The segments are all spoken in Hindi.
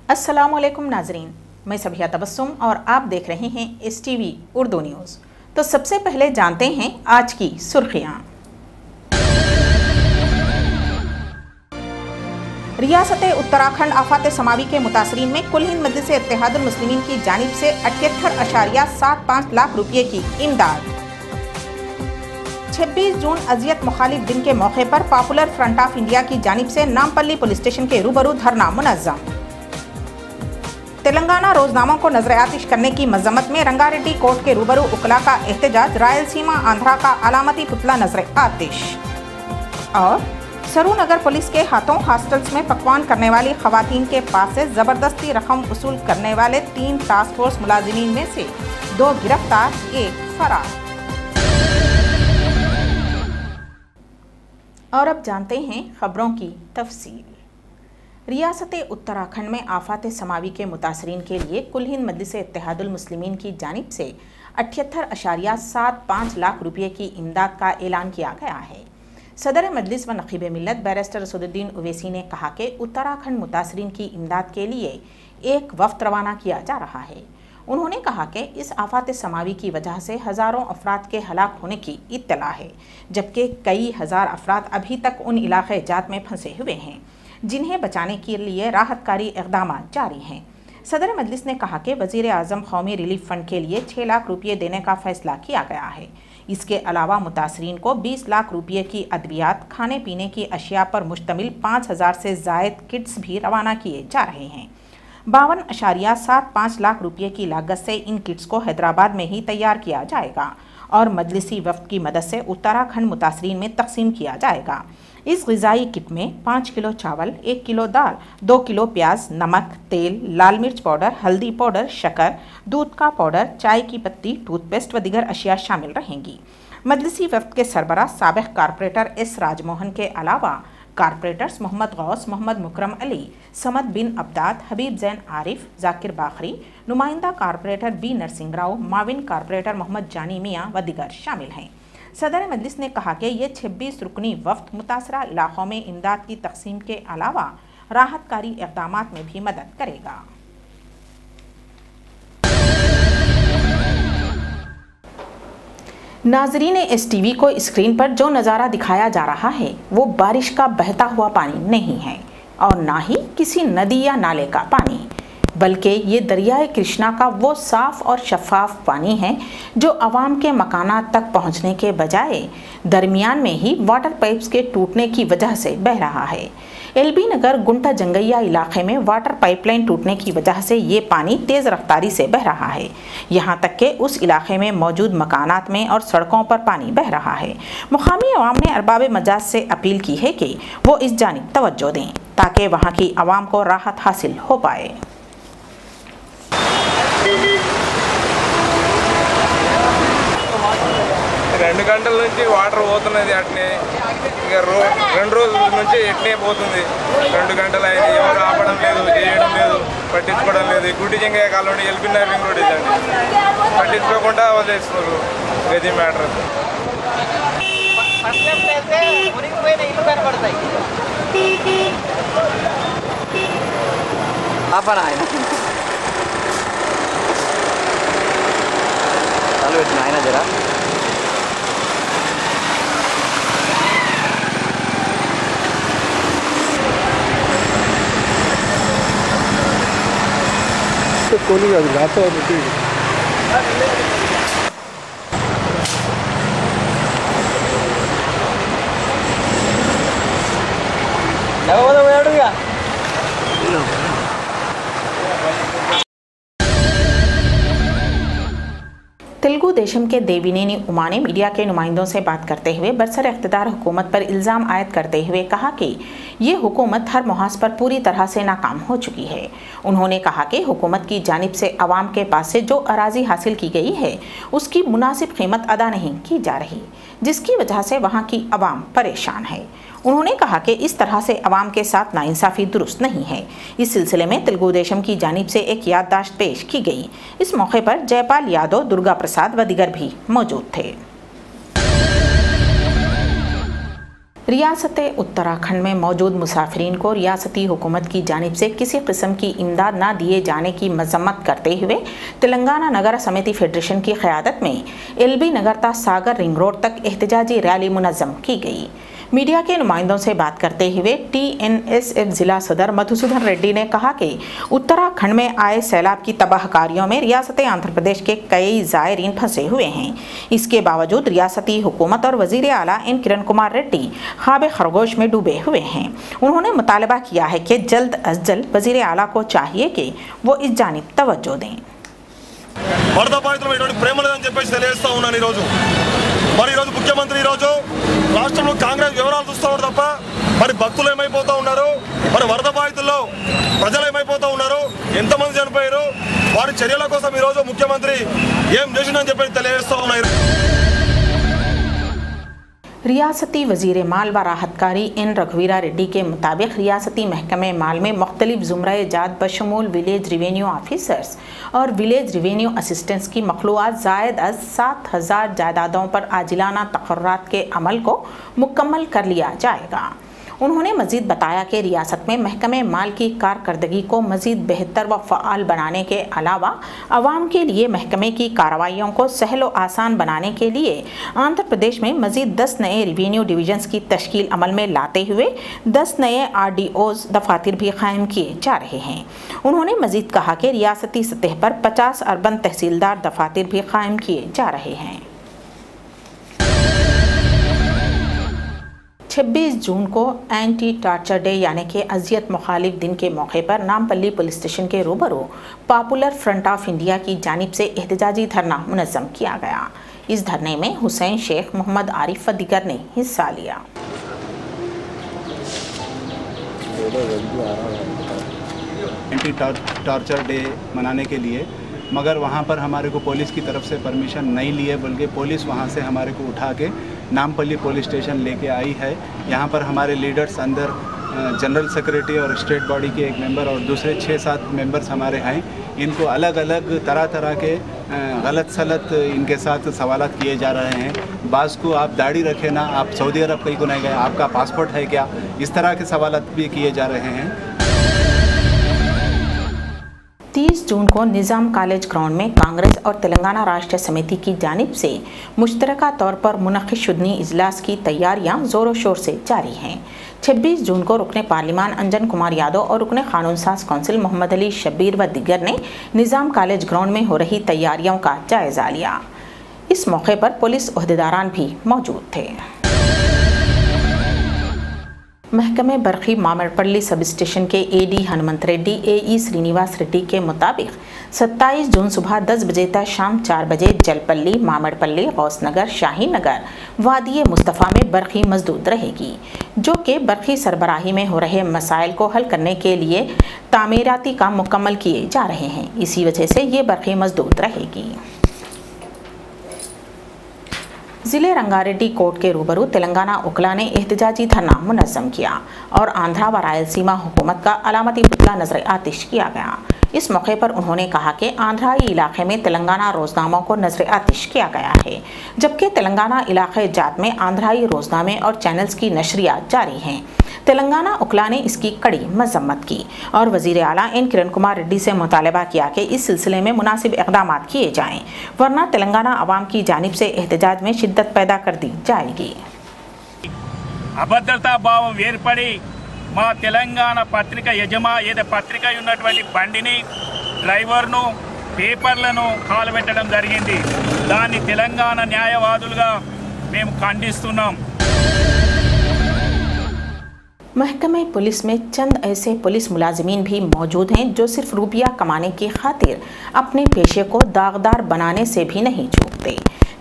अस्सलामुअलैकुम नाजरीन, मैं सबिया तबस्सुम और आप देख रहे हैं STV उर्दू न्यूज़। तो सबसे पहले जानते हैं आज की सुर्खियां। रियासत उत्तराखंड आफात समावी के मुतासरीन में कुल हिंद मजलिस इत्तेहादुल मुस्लिमीन की जानिब से 78.75 लाख रुपये की इमदाद। 26 जून अजियत मुखालिफ दिन के मौके पर पॉपुलर फ्रंट ऑफ इंडिया की जानिब से नामपल्ली पुलिस स्टेशन के रूबरू धरना मुनज़्ज़म। तेलंगाना रोजनामों को नजर आतिश करने की मजम्मत में रंगारेड्डी कोर्ट के रूबरू उकला का एहतजाज, रायलसीमा आंध्रा का अलामती पुतला नजर आतिश। और सरूनगर पुलिस के हाथों हॉस्टल्स में पकवान करने वाली खवातीन के पास से जबरदस्ती रकम वसूल करने वाले 3 टास्क फोर्स मुलाजिमीन में से 2 गिरफ्तार, 1 फरार। और अब जानते हैं खबरों की तफसील। रियासत उत्तराखंड में आफात समावी के मुतासरीन के लिए कुल हिंद मजलिस इत्तेहादुल मुस्लिमीन की जानिब से 78.75 लाख रुपये की इमदाद का ऐलान किया गया है। सदर मजलिस व नक़ीब मिल्लत बैरिस्टर असदुद्दीन ओवैसी ने कहा कि उत्तराखंड मुतासरीन की इमदाद के लिए एक वफ़द रवाना किया जा रहा है। उन्होंने कहा कि इस आफात समावी की वजह से हज़ारों अफराद के हलाक होने की इत्तला है, जबकि कई हज़ार अफराद अभी तक उन इलाक़े जात में फंसे हुए हैं जिन्हें बचाने के लिए राहतकारी इक़दाम जारी हैं। सदर मजलिस ने कहा कि वज़ीर आज़म कौमी रिलीफ फ़ंड के लिए 6 लाख रुपये देने का फ़ैसला किया गया है। इसके अलावा मुतासरीन को 20 लाख रुपये की अद्वियात, खाने पीने की अशिया पर मुश्तमिल 5000 से ज़ायद किट्स भी रवाना किए जा रहे हैं। 52.75 लाख रुपये की लागत से इन किट्स को हैदराबाद में ही तैयार किया जाएगा और मजलिसी वफ़द की मदद से उत्तराखंड मुतासरीन में तकसीम किया जाएगा। इस ग़िज़ाई किट में 5 किलो चावल, 1 किलो दाल, 2 किलो प्याज, नमक, तेल, लाल मिर्च पाउडर, हल्दी पाउडर, शक्कर, दूध का पाउडर, चाय की पत्ती, टूथपेस्ट व दीगर अशिया शामिल रहेंगी। मजलिसी वफ़द के सरबराह साबिक़ कारपोरेटर S राजमोहन के अलावा कारपोरेटर्स मोहम्मद गौस, मोहम्मद मुकरम अली, समद बिन अब्दाद, हबीब जैन आरिफ, जाकिर बाखरी, नुमाइंदा कारपोरेटर B नरसिंह राव, माविन कारपोरेटर मोहम्मद जानी मियाँ व दीगर शामिल हैं। सदर मजलिस ने कहा कि ये 26 रुकनी वफ़द मुतासरा इलाक़ों में इमदाद की तकसीम के अलावा राहतकारी इक़दामात में भी मदद करेगा। नाज़रीन STV को स्क्रीन पर जो नज़ारा दिखाया जा रहा है वो बारिश का बहता हुआ पानी नहीं है और ना ही किसी नदी या नाले का पानी, बल्कि ये दरियाए कृष्णा का वो साफ़ और शफाफ पानी है जो आवाम के मकानात तक पहुंचने के बजाय दरमियान में ही वाटर पाइप्स के टूटने की वजह से बह रहा है। LB नगर गुंटा जंगैया इलाके में वाटर पाइपलाइन टूटने की वजह से ये पानी तेज़ रफ्तारी से बह रहा है। यहाँ तक कि उस इलाके में मौजूद मकानात में और सड़कों पर पानी बह रहा है। मुकामी अवाम ने अरबाब मजाज से अपील की है कि वो इस जानिब तवज्जो दें ताकि वहाँ की आवाम को राहत हासिल हो पाए। 2 గంటల నుంచి వాటర్ పోతున్నది అట్నే, ఇక 2 రోజుల నుంచి ఎట్నే పోతుంది. 2 గంటలు అయింది, ఎవరు ఆపడం లేదు, చేయడం లేదు, పట్టించుకోవడం లేదు. గుడ్డి జంగయ్య కాలంలో LB నగర్ రింగ్ రోడ్ ఇదండి, పట్టించుకోకుండా వదిలేస్తున్నారు. గది మ్యాటర్. ఆయన జరా कोनी काదు రాతో అది నవవద వేడుగా तेलुगु देशम के देविनेनी उमा ने मीडिया के नुमाइंदों से बात करते हुए बरसर इख्तिदार हुकूमत पर इल्ज़ाम आयद करते हुए कहा कि ये हुकूमत हर मुहाज पर पूरी तरह से नाकाम हो चुकी है। उन्होंने कहा कि हुकूमत की जानिब से आवाम के पास से जो अराजी हासिल की गई है उसकी मुनासिब कीमत अदा नहीं की जा रही, जिसकी वजह से वहाँ की आवाम परेशान है। उन्होंने कहा कि इस तरह से अवाम के साथ नाइंसाफ़ी दुरुस्त नहीं है। इस सिलसिले में तेलुगु देशम की जानिब से एक याददाश्त पेश की गई। इस मौके पर जयपाल यादव, दुर्गा प्रसाद व दीगर भी मौजूद थे। रियासत उत्तराखंड में मौजूद मुसाफिरीन को रियासती हुकूमत की जानिब से किसी किस्म की इमदाद न दिए जाने की मजम्मत करते हुए तेलंगाना नगर समिति फेडरेशन की क़यादत में एलबी नगर ता सागर रिंग रोड तक एहतजाजी रैली मुनज़्ज़म की गई। मीडिया के नुमाइंदों से बात करते हुए TNSF जिला सदर मधुसूदन रेड्डी ने कहा कि उत्तराखंड में आए सैलाब की तबाहकारियों में रियासत आंध्र प्रदेश के कई ज़ायरीन फंसे हुए हैं। इसके बावजूद रियासती हुकूमत और वज़ीर आला N किरण कुमार रेड्डी ख्वाब खरगोश में डूबे हुए हैं। उन्होंने मुतालबा किया है कि जल्द अज जल्द वज़ीर आला को चाहिए कि वो इस जानिब तवज्जो दें। వరద బాధితులు ఇటువంటి ప్రేమ లేదని చెప్పేసి తెలియజేస్తా ఉన్నాను ఈరోజు। మరి ఈరోజు ముఖ్యమంత్రి ఈరోజు రాష్ట్రంలో కాంగ్రెస్ వివరాలు చూస్తున్నారు తప్ప మరి భక్తులు ఏమైపోతూ ఉన్నారు, మరి వరద బాధితుల్లో ప్రజలు ఏమైపోతూ ఉన్నారు, ఎంతమంది చనిపోయారు, వారి చర్యల కోసం ఈరోజు ముఖ్యమంత్రి ఏం చేసిందని చెప్పి తెలియజేస్తా ఉన్నారు। रियासती वज़ीर माल व राहतकारी N रघुवीरा रेड्डी के मुताबिक रियासती महकमे माल में मुख्तलिफ ज़ुमरे जात बशमूल विलेज रिवेन्यू ऑफिसर्स और विलेज रिवेन्यू असिस्टेंट्स की मखलूआत ज़ायद अज 7,000 जायदादों पर आजिलाना तक़र्रात के अमल को मुकम्मल कर लिया जाएगा। उन्होंने मज़ीद बताया कि रियासत में महकमे माल की कारकर्दगी को मज़ीद बेहतर व फ़आल बनाने के अलावा आवाम के लिए महकमे की कार्रवाइयों को सहल व आसान बनाने के लिए आंध्र प्रदेश में मज़ीद 10 नए रिवेन्यू डिवीजन्स की तश्कील अमल में लाते हुए 10 नए RDOs दफातर भी कायम किए जा रहे हैं। उन्होंने मज़ीद कहा कि रियासती सतह पर 50 अर्बन तहसीलदार दफातर भी कायम किए जा रहे हैं। 26 जून को एंटी टार्चर डे यानी कि अजियत मुखालिफ दिन के मौके पर नामपल्ली पुलिस स्टेशन के रूबरू पॉपुलर फ्रंट ऑफ इंडिया की जानिब से एहतजाजी धरना मुनज़्ज़म किया गया। इस धरने में हुसैन शेख, मोहम्मद आरिफ व दीगर ने हिस्सा लिया। एंटी टार्चर डे मनाने के लिए, मगर वहाँ पर हमारे को पुलिस की तरफ से परमिशन नहीं लिए, बल्कि पुलिस वहाँ से हमारे को उठा के नामपल्ली पुलिस स्टेशन लेके आई है। यहाँ पर हमारे लीडर्स अंदर जनरल सेक्रेटरी और स्टेट बॉडी के एक मेंबर और दूसरे 6-7 मेंबर्स हमारे हैं। इनको अलग अलग तरह के गलत सलत इनके साथ सवालात किए जा रहे हैं। बाज़ को आप दाढ़ी रखे ना, आप सऊदी अरब कहीं को नहीं गए, आपका पासपोर्ट है क्या, इस तरह के सवालात भी किए जा रहे हैं। 30 जून को निज़ाम कॉलेज ग्राउंड में कांग्रेस और तेलंगाना राष्ट्र समिति की जानिब से मुश्तरका तौर पर मुनक़िद शुदनी इजलास की तैयारियां ज़ोरों शोर से जारी हैं। 26 जून को रुकने पार्लिमान अंजन कुमार यादव और रुकने कानून साज कौंसिल मोहम्मद अली शब्बीर व दिगर ने निज़ाम कॉलेज ग्राउंड में हो रही तैयारियों का जायज़ा लिया। इस मौके पर पुलिस ओहदेदारान भी मौजूद थे। महकमे बरखी मामड़पल्ली सब स्टेशन के AD हनुमंत रेड्डी AE श्रीनिवास रेड्डी के मुताबिक 27 जून सुबह 10 बजे तक शाम 4 बजे जलपल्ली, मामड़पल्ली, गौसनगर, शाहीन नगर, वादी मुस्तफ़ा में बरखी मजदूद रहेगी, जो कि बरखी सरबराही में हो रहे मसाइल को हल करने के लिए तामीराती काम मुकम्मल किए जा रहे हैं। इसी वजह से ये बरखी मजदूद रहेगी। ज़िले रंगारेड्डी कोर्ट के रूबरू तेलंगाना उकला ने एहतजाजी धरना मुनज़्ज़म किया और आंध्रा व रायलसीमा हुकूमत का अलामती पुतला नजर आतिश किया गया। इस मौके पर उन्होंने कहा कि आंध्राई इलाके में तेलंगाना रोजनामों को नजर आतिश किया गया है, जबकि तेलंगाना इलाके जात में आंध्राई रोजनामे और चैनल्स की नशरियात जारी हैं। तेलंगाना उकला ने इसकी कड़ी मजम्मत की और वज़ीर आला N किरण कुमार रेड्डी से मुतालबा किया कि इस सिलसिले में मुनासिब इक़दाम किए जाएँ, वरना तेलंगाना अवाम की जानिब से एहतजाज में शिद्दत पैदा कर दी जाएगी। అభద్రతా భావం ఏర్పడి మా తెలంగాణ పత్రిక పత్రిక ఉన్నటువంటి బండిని, డ్రైవర్ను, పేపర్లను కాలబెట్టడం జరిగింది। దాన్ని తెలంగాణ న్యాయవాదులుగా మేము ఖండిస్తున్నాం। महकमे पुलिस में चंद ऐसे पुलिस मुलाजिमीन भी मौजूद हैं जो सिर्फ रुपया कमाने की खातिर अपने पेशे को दागदार बनाने से भी नहीं चूकते,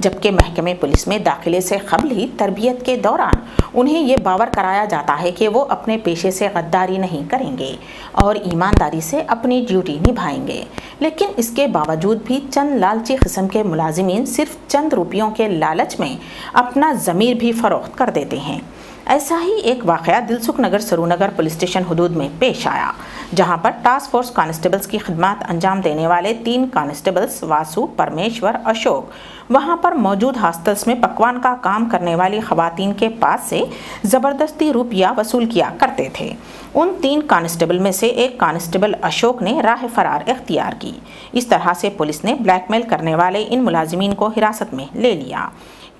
जबकि महकमे पुलिस में दाखिले से कबल ही तरबियत के दौरान उन्हें ये बावर कराया जाता है कि वो अपने पेशे से गद्दारी नहीं करेंगे और ईमानदारी से अपनी ड्यूटी निभाएंगे। लेकिन इसके बावजूद भी चंद लालची किस्म के मुलाजिमीन सिर्फ चंद रुपयों के लालच में अपना ज़मीर भी फ़रोख्त कर देते हैं। ऐसा ही एक वाक़या दिलसुख नगर सरूनगर पुलिस स्टेशन हुदूद में पेश आया, जहां पर टास्क फोर्स कांस्टेबल्स की खिदमत अंजाम देने वाले 3 कांस्टेबल्स वासु, परमेश्वर, अशोक वहां पर मौजूद हॉस्टल्स में पकवान का काम करने वाली खवातीन के पास से ज़बरदस्ती रुपया वसूल किया करते थे। उन 3 कांस्टेबल में से एक कांस्टेबल अशोक ने राह फरार इख्तियार की। इस तरह से पुलिस ने ब्लैकमेल करने वाले इन मुलाजिमीन को हिरासत में ले लिया।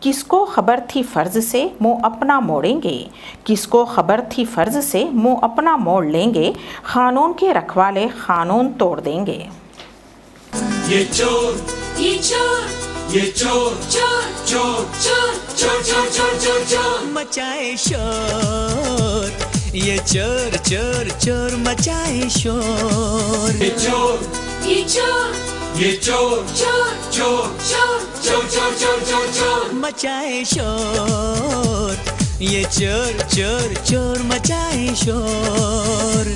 किसको खबर थी फर्ज से मुंह अपना मोड़ेंगे, किसको खबर थी फर्ज से मुंह अपना मोड़ लेंगे, कानून के रखवाले कानून तोड़ देंगे। ये चोर, ये चोर, ये चोर, चोर, चोर, चोर, चोर, चोर, चोर, चोर, चोर मचाए शोर, ये चोर, चोर, चोर मचाए शोर। ये चोर, ये चोर, ये चोर, चोर, चोर, चोर, चोर, चोर, चोर, चोर, चोर मचाए शोर, ये चोर, चोर, चोर मचाए शोर।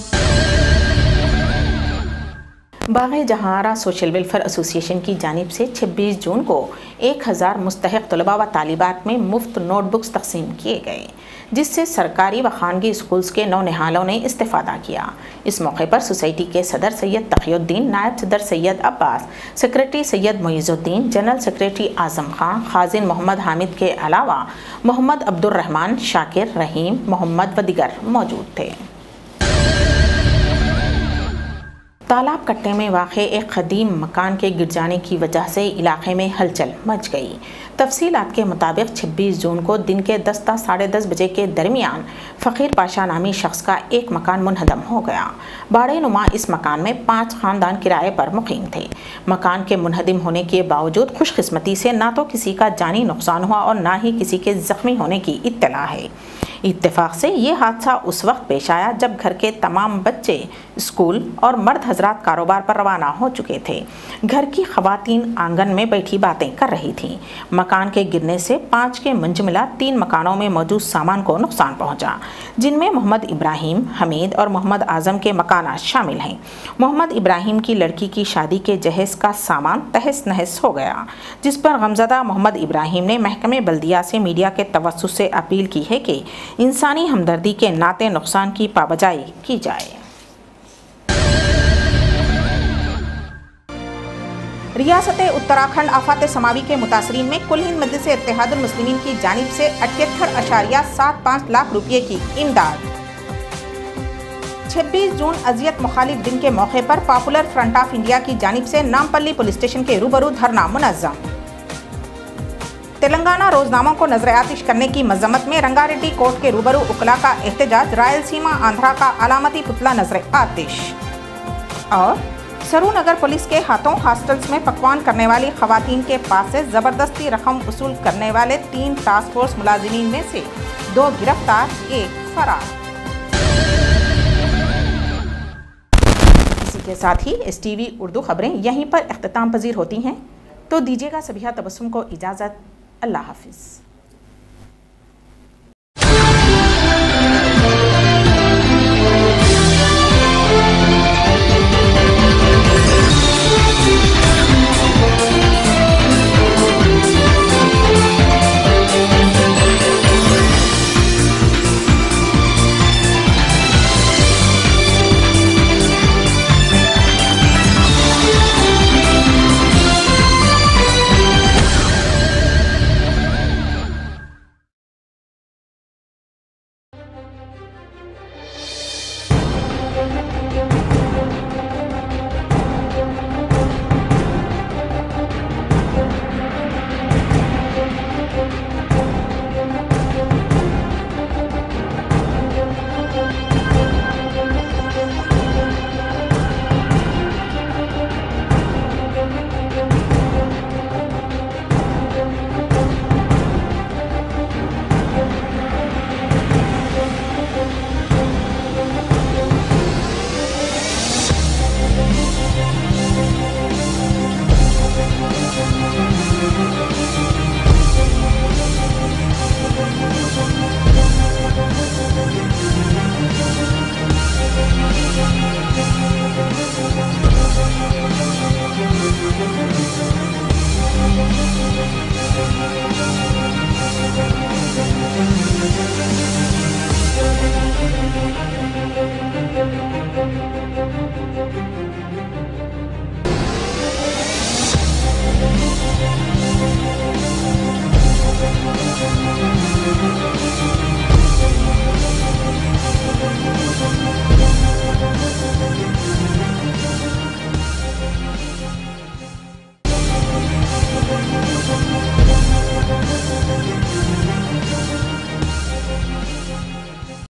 बाग़े जहांरा सोशल वेलफेयर एसोसिएशन की जानिब से 26 जून को 1000 मुस्तहिक़ तलबा व तालिबात में मुफ्त नोटबुक्स तकसीम किए गए, जिससे सरकारी व खानगी स्कूल्स के नौनिहालों ने इस्तेफ़ादा किया। इस मौके पर सोसाइटी के सदर सैयद तक़ीउद्दीन, नायब सदर Syed Abbas, secretary Syed Muizuddin, general secretary Azam Khan, खाजिन मोहम्मद हामिद के अलावा मोहम्मद अब्दुर्रहमान, शाकिर, रहीम, मोहम्मद व दिगर मौजूद थे। तालाब कट्टे में वाक़े एक क़दीम मकान के गिर जाने की वजह से इलाके में हलचल मच गई। तफसीलात के मुताबिक 26 जून को दिन के 10 ता 10:30 बजे के दरमियान फ़कीर पाशा नामी शख्स का एक मकान मुनहदम हो गया। बाड़े नुमा इस मकान में 5 ख़ानदान किराए पर मुक़ीम थे। मकान के मुनहदम होने के बावजूद खुशकिस्मती से ना तो किसी का जानी नुकसान हुआ और ना ही किसी के ज़ख्मी होने की इत्तला है। इत्तेफाक से ये हादसा उस वक्त पेश आया जब घर के तमाम बच्चे स्कूल और मर्द हजरात कारोबार पर रवाना हो चुके थे। घर की खवातीन आंगन में बैठी बातें कर रही थीं। मकान के गिरने से 5 के मंजमिला 3 मकानों में मौजूद सामान को नुकसान पहुंचा, जिनमें मोहम्मद इब्राहिम, हमीद और मोहम्मद आज़म के मकानात शामिल हैं। मोहम्मद इब्राहिम की लड़की की शादी के जहेज़ का सामान तहस नहस हो गया, जिस पर गमज़दा मोहम्मद इब्राहिम ने महकमे बल्दिया से मीडिया के तवस्सुत से अपील की है कि इंसानी हमदर्दी के नाते नुकसान की पाबजाई की जाए। रियासत उत्तराखंड आफात समावी के मुतासरीन में कुल हिंद मजलिस इत्तेहादुल मुस्लिमीन की जानिब से 78.75 लाख रुपये की इमदाद। 26 जून अजियत मुखालिफ दिन के मौके पर पॉपुलर फ्रंट ऑफ इंडिया की जानिब से नामपल्ली पुलिस स्टेशन के रूबरू धरना मुनज़्ज़म। तेलंगाना रोजनामों को नजरआतिश करने की मजम्मत में रंगारेड्डी कोर्ट के रूबरू उकला का एहतजाज। रायलसीमा आंध्रा का अलामती पुतला नजर आतिश। और सरूनगर पुलिस के हाथों हॉस्टल्स में पकवान करने वाली खवातीन के पास से ज़बरदस्ती रकम वसूल करने वाले 3 टास्क फोर्स मुलाजिमीन में से 2 गिरफ्तार, 1 फरार। इसी के साथ ही STV उर्दू खबरें यहीं पर इख्तिताम पजीर होती हैं, तो दीजिएगा सबिहा तबस्सुम को इजाज़त। अल्लाह हाफिज़।